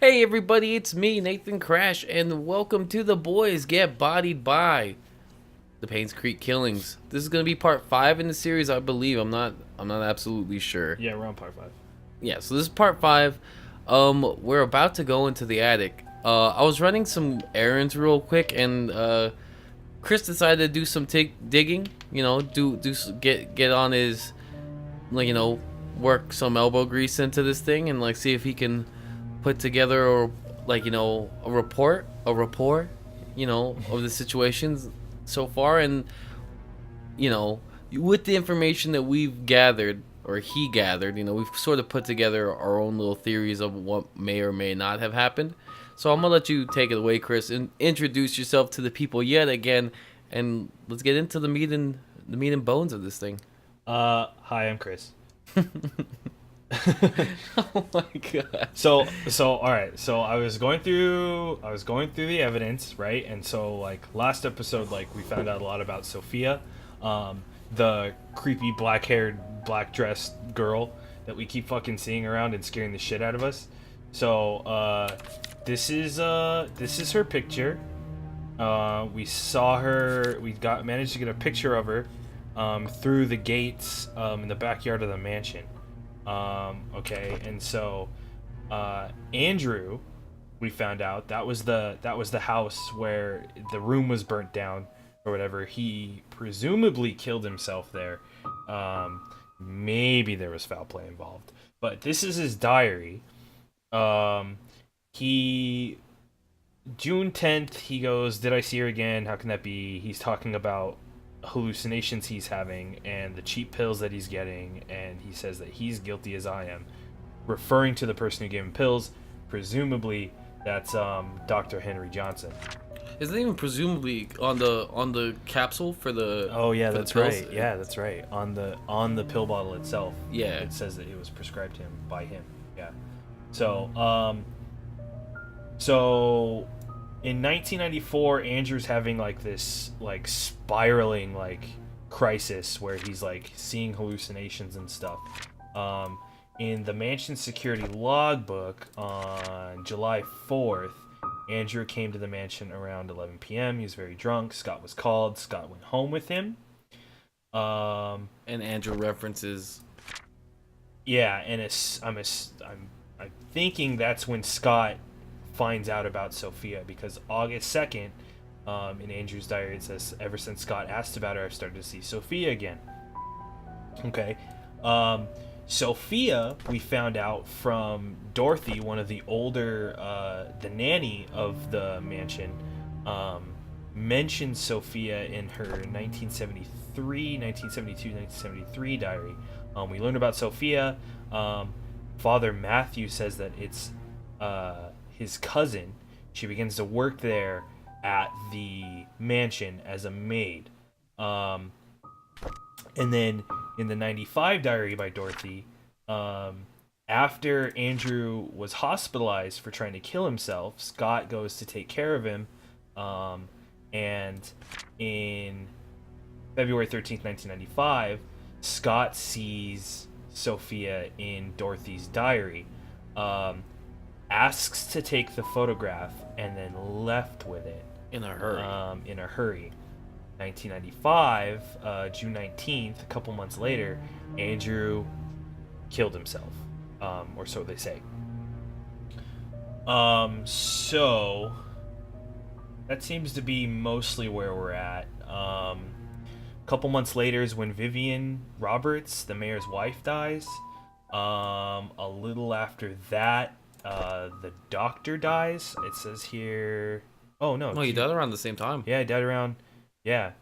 Hey everybody, it's me, Nathan Crash, and welcome to The Boys Get Bodied by the Painscreek Killings. This is gonna be part 5 in the series, I believe. I'm not absolutely sure. Yeah, we're on part 5. Yeah, so this is part 5. We're about to go into the attic. I was running some errands real quick, and Chris decided to do some digging. You know, get on his, like, work some elbow grease into this thing and see if he can put together, or a rapport of the situations so far. And with the information that we've gathered, or he gathered, we've sort of put together our own little theories of what may or may not have happened. So I'm gonna let you take it away, Chris, and introduce yourself to the people yet again, and let's get into the meat and bones of this thing. Hi, I'm Chris. Oh my god. So all right. So I was going through the evidence, right? And so last episode, we found out a lot about Sophia, the creepy black-haired, black-dressed girl that we keep fucking seeing around and scaring the shit out of us. So this is her picture. We saw her. Managed to get a picture of her through the gates in the backyard of the mansion. Okay, and so Andrew, we found out that was the house where the room was burnt down or whatever. He presumably killed himself there. Maybe there was foul play involved, but this is his diary. He June 10th, he goes, "Did I see her again? How can that be?" He's talking about hallucinations he's having and the cheap pills that he's getting, and he says that he's guilty as I am, referring to the person who gave him pills. Presumably that's Dr. Henry Johnson. Isn't it even presumably on the capsule for the? Oh yeah, for that's the pills? right. Yeah, that's right. On the pill bottle itself. Yeah. It says that it was prescribed to him by him. Yeah. So so in 1994, Andrew's having this spiraling crisis where he's seeing hallucinations and stuff. In the mansion security logbook on July 4th, Andrew came to the mansion around 11 p.m. He was very drunk. Scott was called. Scott went home with him. And Andrew references. Yeah, and I'm thinking that's when Scott finds out about Sophia, because August 2nd, in Andrew's diary, it says, "Ever since Scott asked about her, I've started to see Sophia again." Okay. Sophia, we found out from Dorothy, one of the older, the nanny of the mansion, mentioned Sophia in her 1973 diary. We learned about Sophia. Father Matthew says that it's his cousin. She begins to work there at the mansion as a maid. And then in the 95 diary by Dorothy, after Andrew was hospitalized for trying to kill himself, Scott goes to take care of him. And in February 13th, 1995, Scott sees Sophia in Dorothy's diary. Asks to take the photograph and then left with it In a hurry. 1995, June 19th, a couple months later, Andrew killed himself, or so they say. So that seems to be mostly where we're at. A couple months later is when Vivian Roberts, the mayor's wife, dies. A little after that, the doctor dies. It says here. Oh no! No, he died around the same time. Yeah, he died around. Yeah.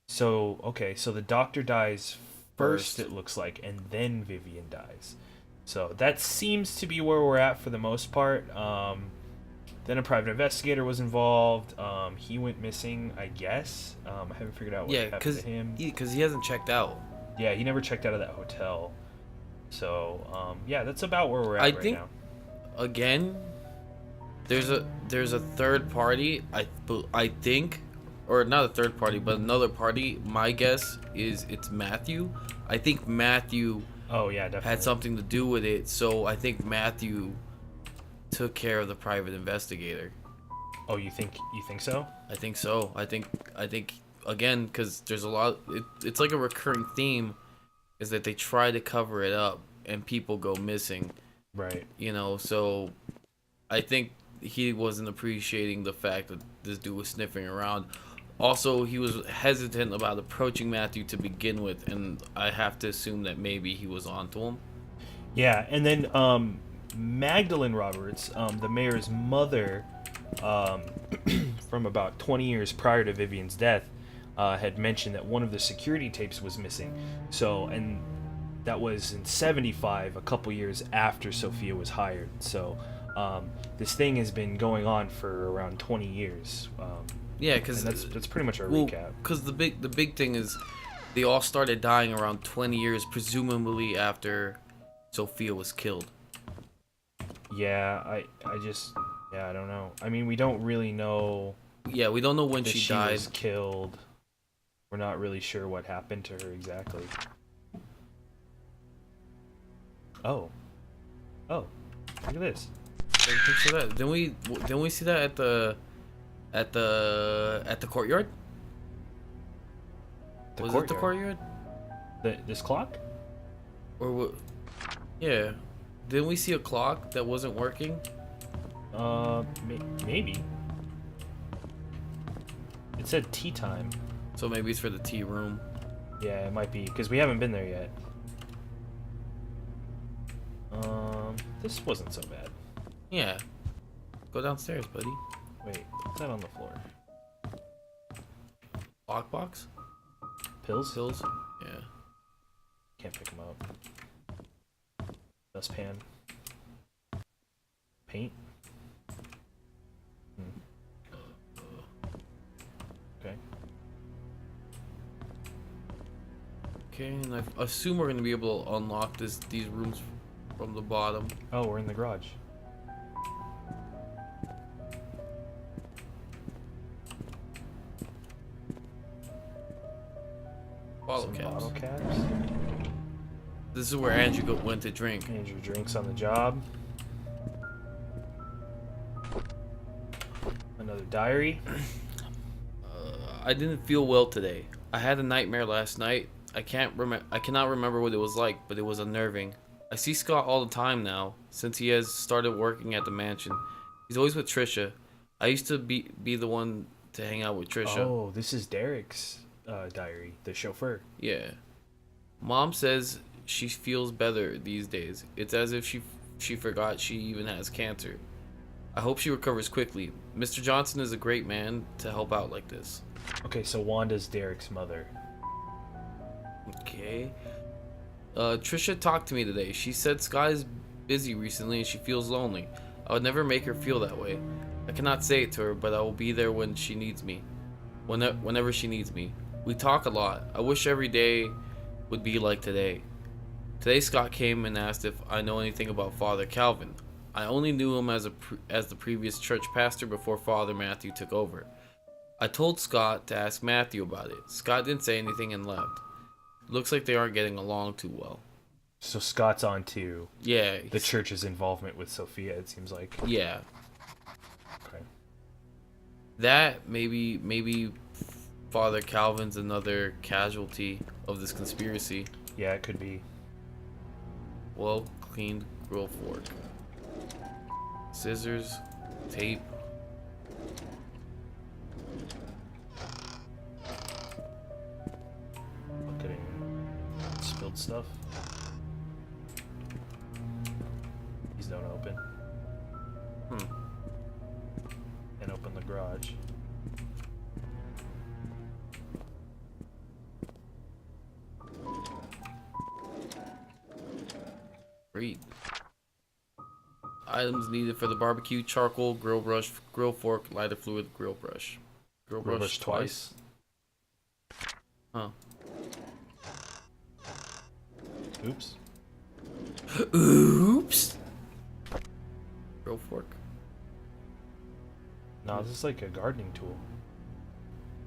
So okay, so the doctor dies first, it looks like, and then Vivian dies. So that seems to be where we're at for the most part. Then a private investigator was involved. He went missing, I guess. I haven't figured out what happened to him. Because he hasn't checked out. Yeah, he never checked out of that hotel. So yeah, that's about where we're at now. Again, there's a third party. I think, or not a third party, but another party. My guess is it's Matthew. I think Matthew Oh yeah, definitely had something to do with it. So I think Matthew took care of the private investigator. Oh, you think so? I think so. I think again, because there's a lot. It's like a recurring theme, is that they try to cover it up and people go missing. Right. You know, so I think he wasn't appreciating the fact that this dude was sniffing around. Also, he was hesitant about approaching Matthew to begin with, and I have to assume that maybe he was onto him. Yeah, and then Magdalene Roberts, the mayor's mother, from about 20 years prior to Vivian's death, had mentioned that one of the security tapes was missing. So, and that was in 75, a couple years after Sophia was hired. So, this thing has been going on for around 20 years. Yeah, because that's pretty much our recap. Because the big thing is, they all started dying around 20 years, presumably after Sophia was killed. Yeah, I don't know. I mean, we don't really know. Yeah, we don't know when she died. Was killed. We're not really sure what happened to her exactly. Oh, look at this. Picture that. Didn't we see that at the courtyard? Was it the courtyard? This clock? Or what? Yeah. Didn't we see a clock that wasn't working? Maybe. It said tea time. So maybe it's for the tea room. Yeah, it might be, because we haven't been there yet. This wasn't so bad. Yeah. Go downstairs, buddy. Wait, what's that on the floor? Lockbox? Pills? Pills? Yeah. Can't pick them up. Dustpan. Paint? Okay. Okay, and I assume we're gonna be able to unlock these rooms from the bottom. Oh, we're in the garage. Bottle caps. This is where Andrew went to drink. Andrew drinks on the job. Another diary. I didn't feel well today. I had a nightmare last night. I cannot remember what it was like, but it was unnerving. I see Scott all the time now, since he has started working at the mansion. He's always with Trisha. I used to be the one to hang out with Trisha. Oh, this is Derek's diary, the chauffeur. Yeah. Mom says she feels better these days. It's as if she forgot she even has cancer. I hope she recovers quickly. Mr. Johnson is a great man to help out like this. Okay, so Wanda's Derek's mother. Okay. Trisha talked to me today. She said Scott is busy recently and she feels lonely. I would never make her feel that way. I cannot say it to her, but I will be there when she needs me. Whenever she needs me. We talk a lot. I wish every day would be like today. Today Scott came and asked if I know anything about Father Calvin. I only knew him as the previous church pastor before Father Matthew took over. I told Scott to ask Matthew about it. Scott didn't say anything and left. Looks like they aren't getting along too well. So Scott's on to the church's involvement with Sophia, it seems like. Yeah. Okay. That maybe Father Calvin's another casualty of this conspiracy. Yeah, it could be. Well cleaned grill fork. Scissors, tape. Getting spilled stuff. These don't open. And open the garage. Great. Items needed for the barbecue: charcoal, grill brush, grill fork, lighter fluid, grill brush. Grill brush twice. Huh. Oops. Oops. Grill fork. No, this is like a gardening tool.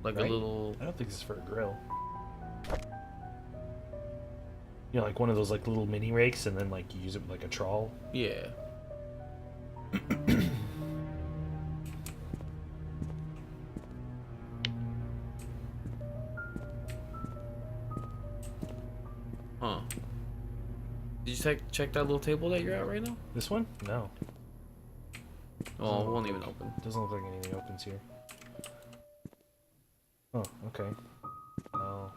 Like right? a little. I don't think this is for a grill. You know, like one of those like little mini rakes, and then like you use it with like a trawl. Yeah. check that little table that you're at right now? This one? No. Oh, it won't even open. Doesn't look like anything opens here. Oh, okay. Oh.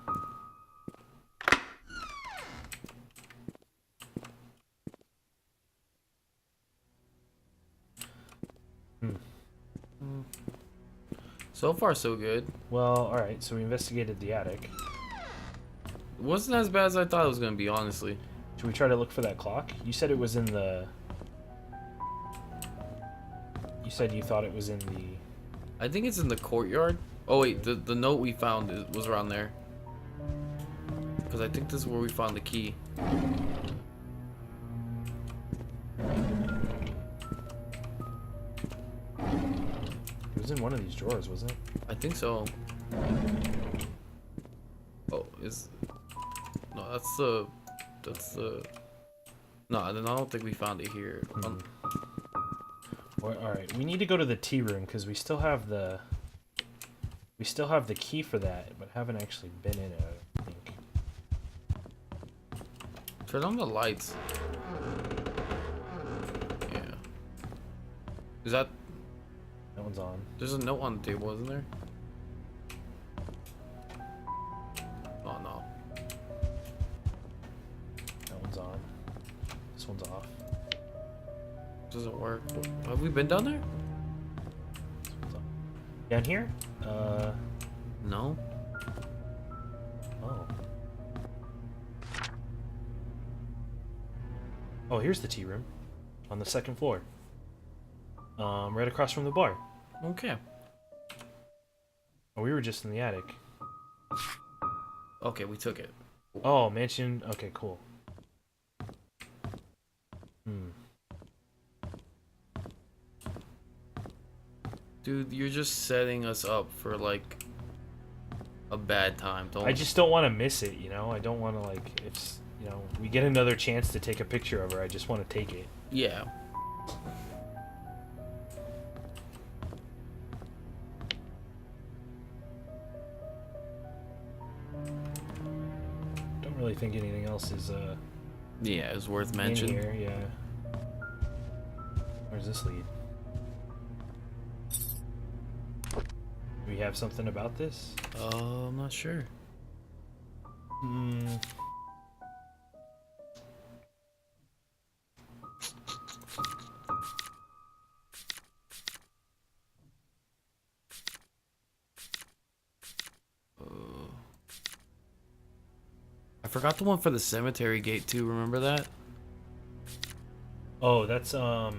So far, so good. Well, alright, so we investigated the attic. It wasn't as bad as I thought it was gonna be, honestly. Should we try to look for that clock? You said it was in the... You said you thought it was in the... I think it's in the courtyard. Oh wait, the note we found was around there. Because I think this is where we found the key. It was in one of these drawers, wasn't it? I think so. Oh, no, that's the no, then I don't think we found it here. Well, alright, we need to go to the tea room because we still have the key for that, but haven't actually been in it, I think. Turn on the lights. Yeah. Is that... That one's on. There's a note on the table, isn't there? Oh no. That one's on. This one's off. Doesn't work. Have we been down there? This one's off. Down here? No. Oh. Oh, here's the tea room. On the second floor. Right across from the bar. Okay. Oh, we were just in the attic. Okay, we took it. Oh, mansion. Okay, cool. Dude, you're just setting us up for like a bad time. I just don't want to miss it, you know? I don't want to, like, if, you know, we get another chance to take a picture of her, I just want to take it. Yeah. Don't really think anything else is, Yeah, it's worth in mentioning. here, yeah. Where's this lead? Do we have something about this? I'm not sure. I forgot the one for the cemetery gate too. Remember that? Oh, that's, No,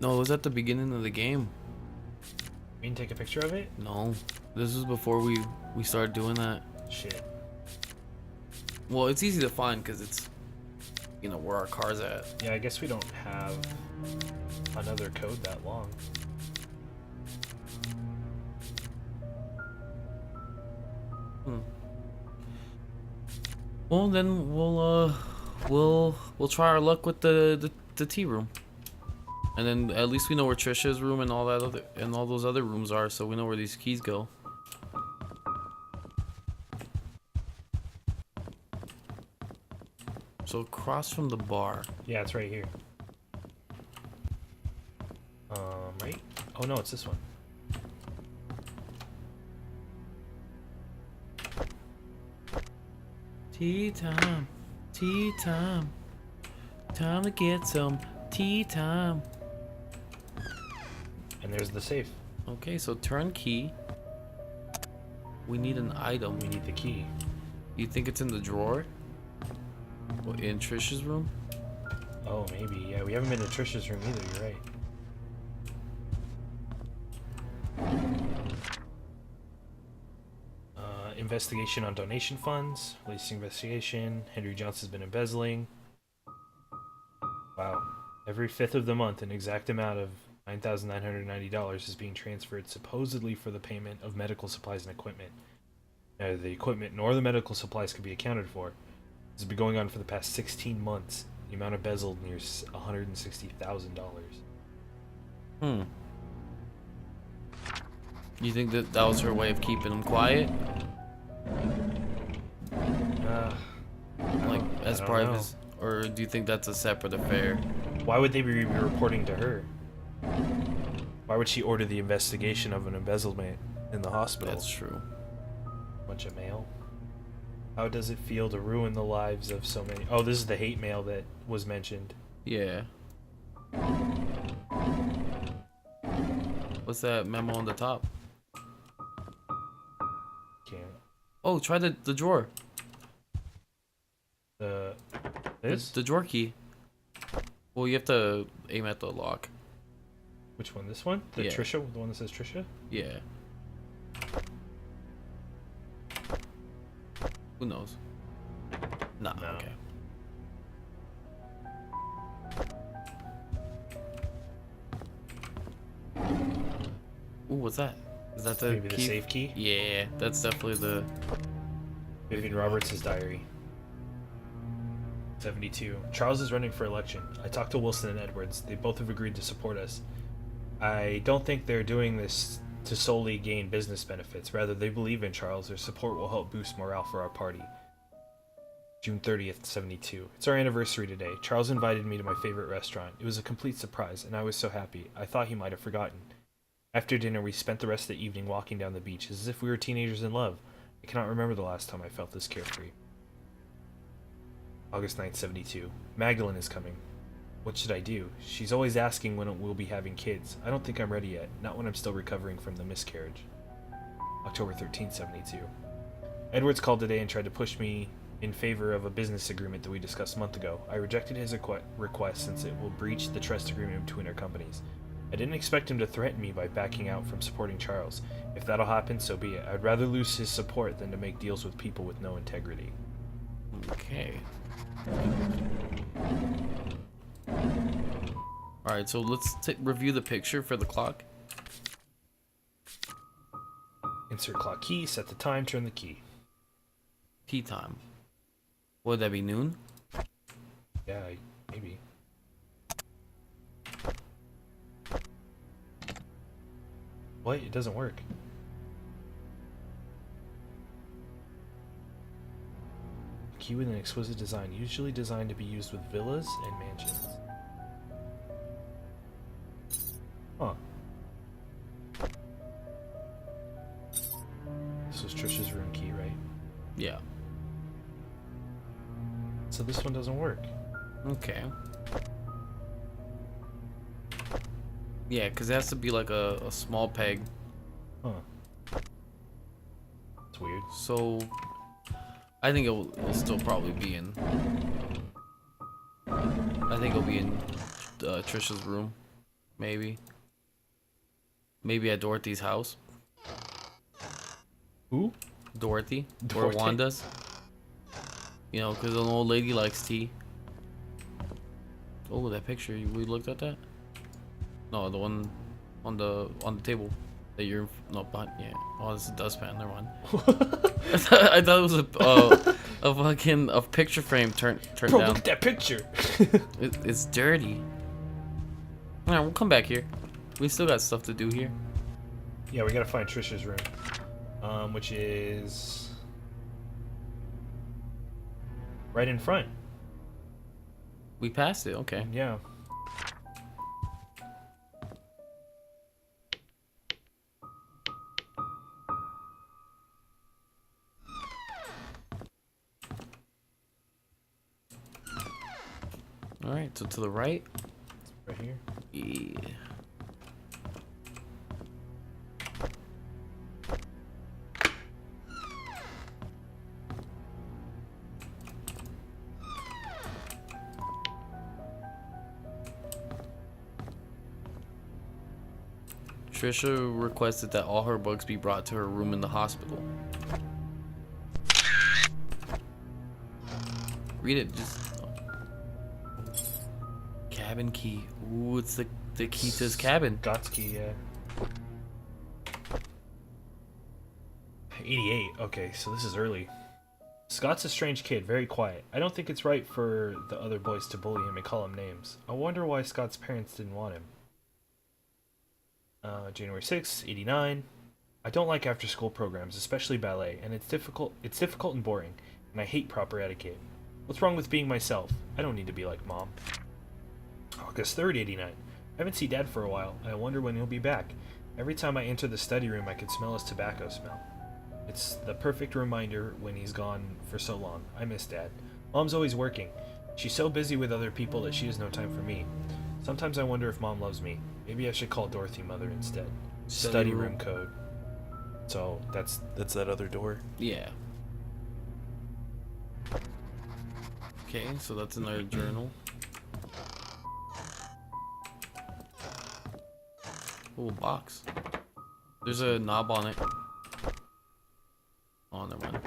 it was at the beginning of the game. we can take a picture of it? No, this was before we started doing that. Shit. Well, it's easy to find because it's, you know, where our car's at. Yeah, I guess we don't have another code that long. Well, then we'll try our luck with the tea room, and then at least we know where Trisha's room and all that other and all those other rooms are, so we know where these keys go. So across from the bar. Yeah, it's right here. Right? Oh no, it's this one. Tea time, tea time, time to get some tea time. And there's the safe. Okay, so turn key. We need an item. We need the key. You think it's in the drawer? What, in Trish's room? Oh, maybe. Yeah, we haven't been to Trisha's room either. You're right. Investigation on donation funds. Latest investigation. Henry Johnson's been embezzling. Wow. Every 5th of the month, an exact amount of $9,990 is being transferred supposedly for the payment of medical supplies and equipment. Neither the equipment nor the medical supplies could be accounted for. This has been going on for the past 16 months. The amount embezzled nears $160,000. You think that that was her way of keeping him quiet? I as don't part know. of his, or do you think that's a separate affair? Why would they be reporting to her? Why would she order the investigation of an embezzlement in the hospital? That's true. Bunch of mail. How does it feel to ruin the lives of so many? Oh, this is the hate mail that was mentioned. Yeah. What's that memo on the top? Can't. Oh, try the drawer. This? The drawer key. Well, you have to aim at the lock. Which one? This one? The Yeah. Trisha? The one that says Trisha? Yeah. Who knows? Nah, No. okay. Ooh, what's that? Is that the Maybe the key? safe key? Yeah, that's definitely the... Vivian Roberts' diary. 72. Charles is running for election. I talked to Wilson and Edwards. They both have agreed to support us. I don't think they're doing this to solely gain business benefits. Rather, they believe in Charles. Their support will help boost morale for our party. June 30th, 72. It's our anniversary today. Charles invited me to my favorite restaurant. It was a complete surprise, and I was so happy. I thought he might have forgotten. After dinner, we spent the rest of the evening walking down the beach, as if we were teenagers in love. I cannot remember the last time I felt this carefree. August 9th, 72. Magdalene is coming. What should I do? She's always asking when we'll be having kids. I don't think I'm ready yet, not when I'm still recovering from the miscarriage. October 13th, 72. Edwards called today and tried to push me in favor of a business agreement that we discussed a month ago. I rejected his request since it will breach the trust agreement between our companies. I didn't expect him to threaten me by backing out from supporting Charles. If that'll happen, so be it. I'd rather lose his support than to make deals with people with no integrity. Okay. Alright, so let's review the picture for the clock. Insert clock key, set the time, turn the key. Tea time. Would that be noon? Yeah, maybe. What? It doesn't work. Key with an exquisite design, usually designed to be used with villas and mansions. Huh. This was Trisha's room key, right? Yeah. So this one doesn't work. Okay. Yeah, because it has to be like a small peg. Huh. It's weird. So, I think it'll still probably be in. I think it'll be in Trisha's room. Maybe. Maybe at Dorothy's house. Who? Dorothy. Or Dorothy? Wanda's. You know, because an old lady likes tea. Oh, that picture. We looked at that? No, the one on the table that you're no, behind. Yeah. Oh, this is a dustpan. Never mind. I thought it was a fucking picture frame turned Bro, down. look at that picture! It's dirty. Alright, we'll come back here. We still got stuff to do here. Yeah, we gotta find Trisha's room. Which is right in front. We passed it. Okay. Yeah. All right. So to the right. Right here. Yeah. Trisha requested that all her books be brought to her room in the hospital. Read it. Just cabin key. Ooh, it's the key to his cabin. Scott's key, yeah. 88. Okay, so this is early. Scott's a strange kid, very quiet. I don't think it's right for the other boys to bully him and call him names. I wonder why Scott's parents didn't want him. January 6th, 89. I don't like after-school programs, especially ballet, and it's difficult and boring, and I hate proper etiquette. What's wrong with being myself? I don't need to be like Mom. August 3rd, 89. I haven't seen Dad for a while. I wonder when he'll be back. Every time I enter the study room, I can smell his tobacco smell. It's the perfect reminder when he's gone for so long. I miss Dad. Mom's always working. She's so busy with other people that she has no time for me. Sometimes I wonder if Mom loves me. Maybe I should call Dorothy Mother instead. Study room code. So that's that other door. Yeah. Okay, so that's another journal. Oh, a box. There's a knob on it. Oh, never mind.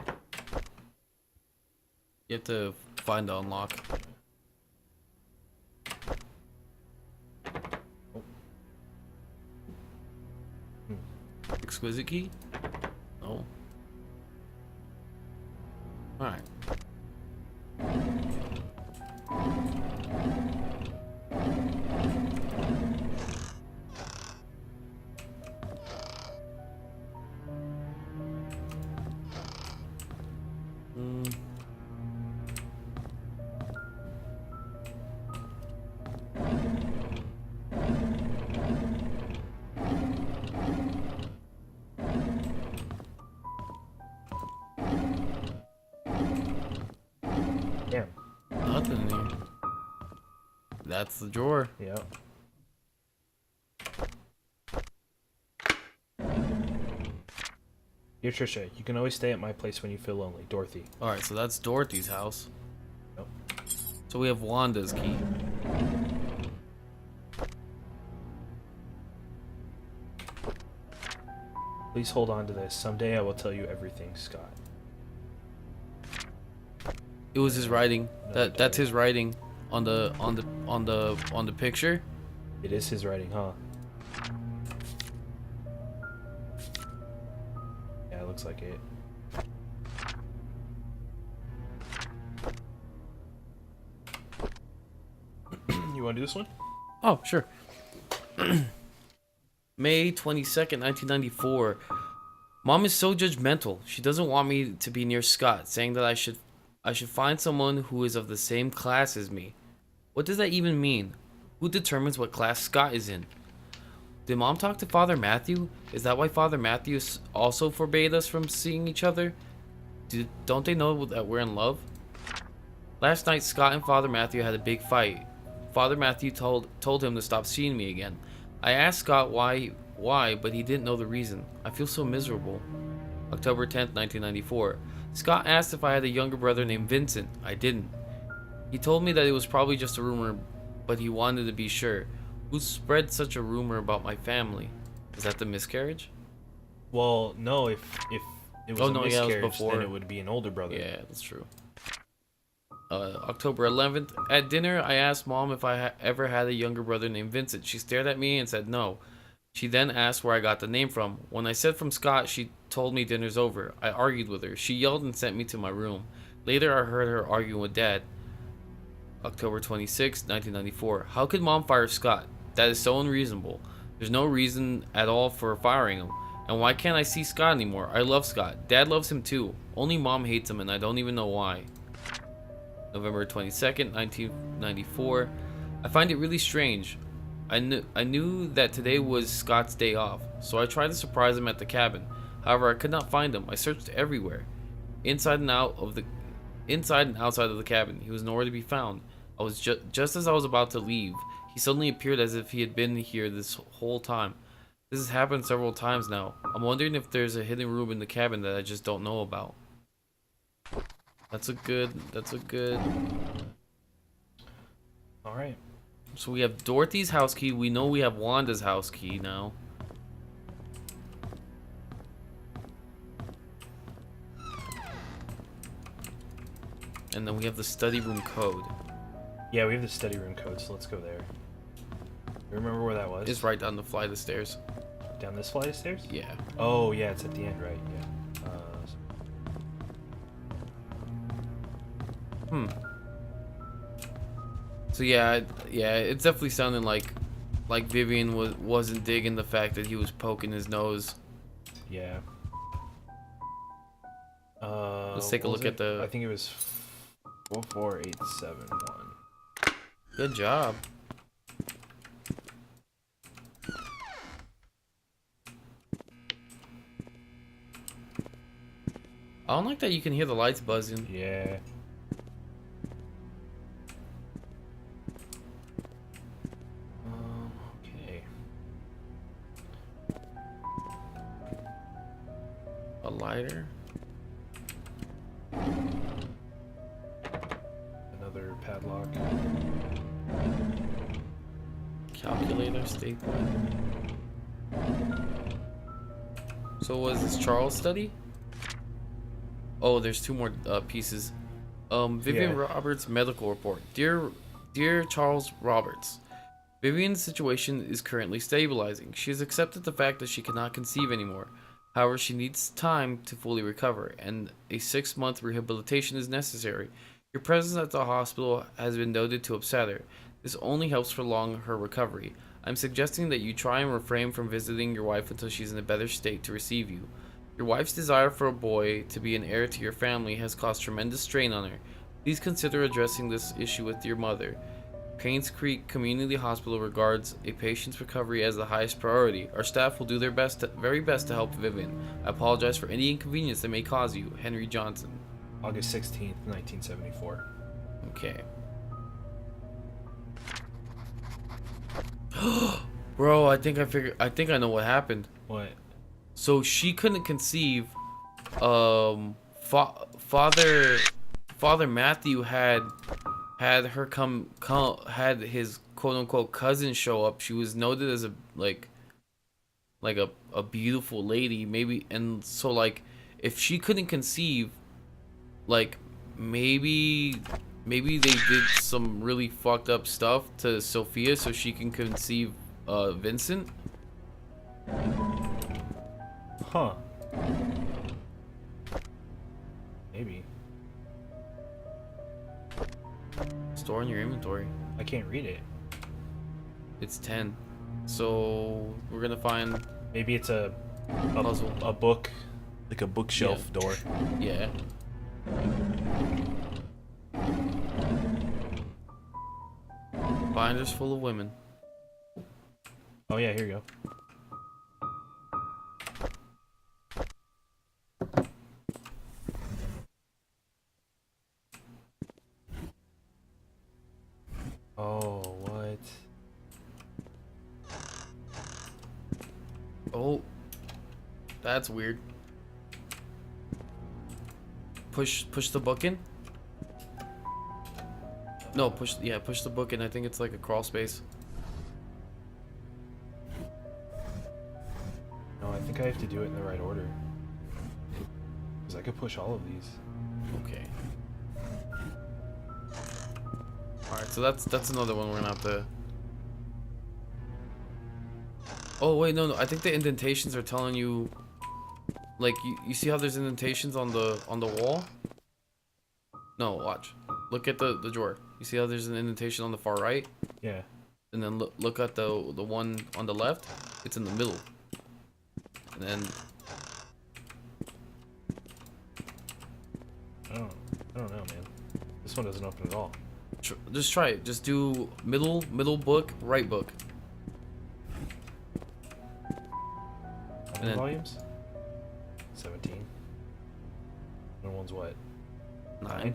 You have to find the unlock. Exquisite key? No. Alright. Damn. Nothing in here. That's the drawer. Yeah. Dear Trisha, you can always stay at my place when you feel lonely. Dorothy. Alright, so that's Dorothy's house. Nope. So we have Wanda's key. Please hold on to this. Someday I will tell you everything, Scott. It was his writing. No, That's his writing on the picture. It is his writing, huh? Yeah, it looks like it. You want to do this one? Oh, sure. May 22nd, 1994. Mom is so judgmental. She doesn't want me to be near Scott, saying that I should find someone who is of the same class as me. What does that even mean? Who determines what class Scott is in? Did Mom talk to Father Matthew? Is that why Father Matthew also forbade us from seeing each other? Don't they know that we're in love? Last night, Scott and Father Matthew had a big fight. Father Matthew told him to stop seeing me again. I asked Scott why, but he didn't know the reason. I feel so miserable. October 10th, 1994. Scott asked if I had a younger brother named Vincent. I didn't. He told me that it was probably just a rumor, but he wanted to be sure. Who spread such a rumor about my family? Is that the miscarriage? Well, no, if it was Oh, a no, yeah, it was miscarriage, before. then it would be an older brother. Yeah, that's true. October 11th. At dinner, I asked Mom if I ever had a younger brother named Vincent. She stared at me and said no. She then asked where I got the name from. When I said from Scott, she told me dinner's over. I argued with her. She yelled and sent me to my room. Later, I heard her arguing with Dad. October 26, 1994. How could Mom fire Scott? That is so unreasonable. There's no reason at all for firing him. And why can't I see Scott anymore? I love Scott. Dad loves him too. Only Mom hates him and I don't even know why. November 22nd, 1994. I find it really strange. I knew that today was Scott's day off, so I tried to surprise him at the cabin. However, I could not find him. I searched everywhere. Inside and outside of the cabin. He was nowhere to be found. I was just as I was about to leave, he suddenly appeared as if he had been here this whole time. This has happened several times now. I'm wondering if there's a hidden room in the cabin that I just don't know about. That's a good. All right. So we have Dorothy's house key. We know we have Wanda's house key now. And then we have the study room code. Yeah, we have the study room code, so let's go there. You remember where that was? It's right down the flight of stairs. Down this flight of stairs? Yeah. Oh, yeah, it's at the end, right? Yeah. So yeah, it's definitely sounding like Vivian wasn't digging the fact that he was poking his nose. Yeah. Let's take a look at the. I think it was 44871. Good job. I don't like that you can hear the lights buzzing. Yeah. Okay. A lighter. Another padlock. Calculator, stapler. So was this Charles' study? Oh, there's two more pieces. Vivian Yeah. Roberts medical report. Dear Charles Roberts, Vivian's situation is currently stabilizing. She has accepted the fact that she cannot conceive anymore. However, she needs time to fully recover, and a 6-month rehabilitation is necessary. Your presence at the hospital has been noted to upset her. This only helps prolong her recovery. I'm suggesting that you try and refrain from visiting your wife until she's in a better state to receive you. Your wife's desire for a boy to be an heir to your family has caused tremendous strain on her. Please consider addressing this issue with your mother. Painscreek Community Hospital regards a patient's recovery as the highest priority. Our staff will do their very best to help Vivian. I apologize for any inconvenience that may cause you. Henry Johnson. August 16th, 1974. Okay. Bro, I think I know what happened. What? So she couldn't conceive. Father Matthew had her come had his quote unquote cousin show up. She was noted as a beautiful lady, maybe, and so like if she couldn't conceive, like maybe they did some really fucked up stuff to Sophia so she can conceive Vincent. Huh. Maybe. Store in your inventory. I can't read it. It's 10. So we're gonna find Maybe it's a puzzle. a book, like a bookshelf door. Yeah. Binders full of women. Oh yeah, here you go. Oh, what? Oh, that's weird. Push the book in. No, push the book in. I think it's like a crawl space. No, I think I have to do it in the right order. Because I could push all of these. Okay. Alright, so that's another one we're gonna have to. Oh wait, no, I think the indentations are telling you, like, you see how there's indentations on the wall? No, watch. Look at the drawer. You see how there's an indentation on the far right? Yeah. And then look at the one on the left. It's in the middle. And then I don't know, man. This one doesn't open at all. just try it. Just do middle book, right book. How many then- volumes? 17. Another one's what? 9.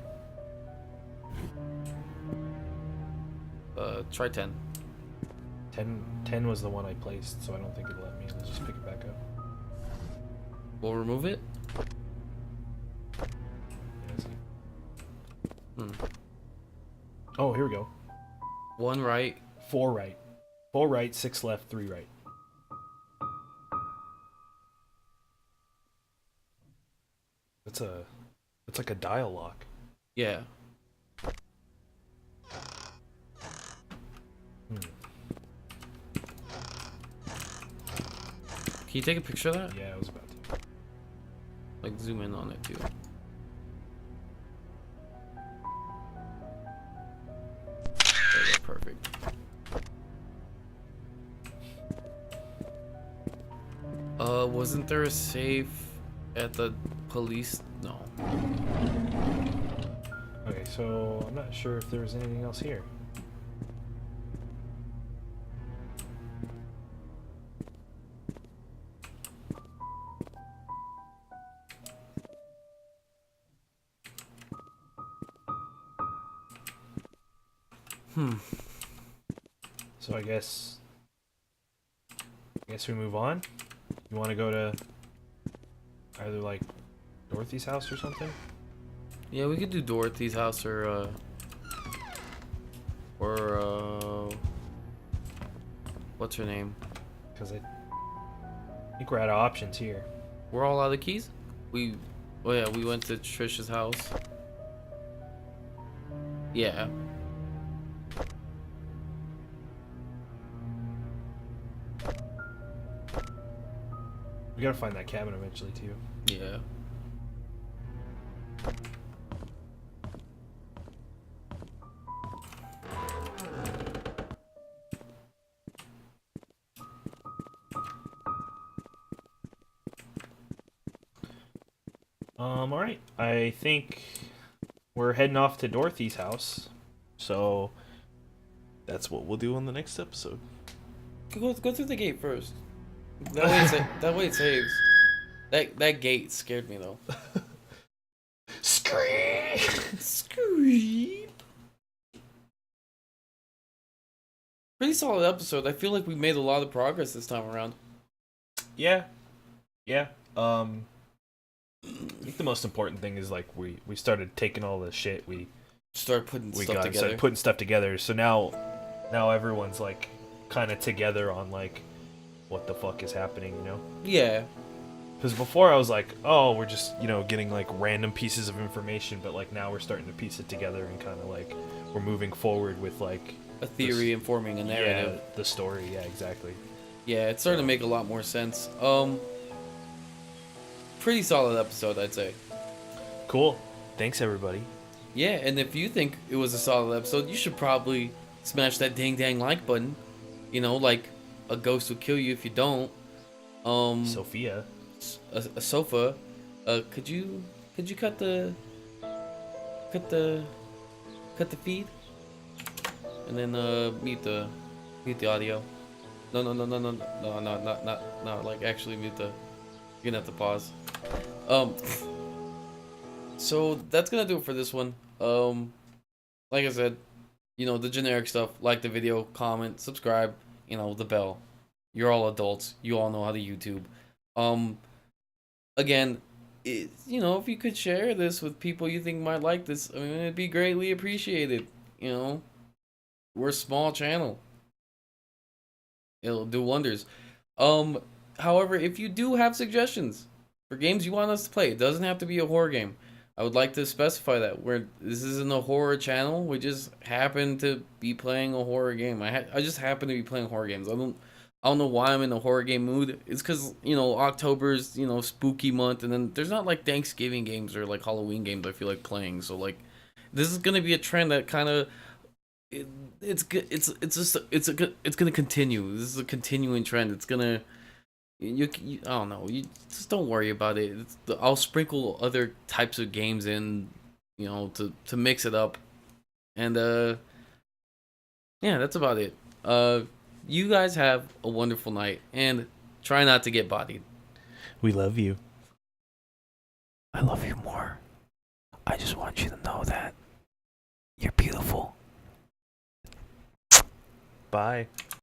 Try 10. 10 was the one I placed, so I don't think it'll let me. Let's just pick it back up. We'll remove it. Yeah, let's see. Hmm. Oh, here we go. 1 right. 4 right. 4 right, 6 left, 3 right. That's like a dial lock. Yeah. Can you take a picture of that? Yeah, I was about to. Like zoom in on it too. There you go, perfect. Wasn't there a safe at the police? No. Okay, so I'm not sure if there was anything else here. So I guess we move on. You want to go to either like Dorothy's house or something? Yeah, we could do Dorothy's house or what's her name? Because I think we're out of options here. We're all out of keys? Oh yeah, we went to Trisha's house. Yeah. We gotta find that cabin eventually too. Yeah. Alright. I think we're heading off to Dorothy's house. So that's what we'll do on the next episode. Go through the gate first. That way it saves. That gate scared me though. Scream! Scream. Pretty solid episode. I feel like we made a lot of progress this time around. Yeah. I think the most important thing is like we started taking all the shit we Started putting stuff together. So now everyone's like kind of together on like what the fuck is happening, you know? Yeah. Because before I was like, oh, we're just, getting like random pieces of information, but like now we're starting to piece it together and kind of like we're moving forward with like a theory informing a narrative. Yeah, the story. Yeah, exactly. Yeah, it's starting to make a lot more sense. Pretty solid episode, I'd say. Cool. Thanks, everybody. Yeah, and if you think it was a solid episode, you should probably smash that dang like button. Like a ghost will kill you if you don't. Sophia. A sofa. Could you cut the feed, and then mute the audio. No. Like actually mute the. You're gonna have to pause. So that's gonna do it for this one. Like I said, the generic stuff. Like the video, comment, subscribe. The bell. You're all adults. You all know how to YouTube. Again, if you could share this with people you think might like this, I mean, it'd be greatly appreciated. We're a small channel. It'll do wonders. However, if you do have suggestions for games you want us to play, it doesn't have to be a horror game. I would like to specify that this isn't a horror channel. We just happen to be playing a horror game. I just happen to be playing horror games. I don't know why I'm in a horror game mood. It's because, October's, spooky month, and then there's not like Thanksgiving games or like Halloween games I feel like playing. So like, this is gonna be a trend that kind of it's gonna continue. This is a continuing trend. It's gonna I don't know. You just don't worry about it. I'll sprinkle other types of games in, to mix it up, and yeah, that's about it. You guys have a wonderful night, and try not to get bodied. We love you. I love you more. I just want you to know that you're beautiful. Bye.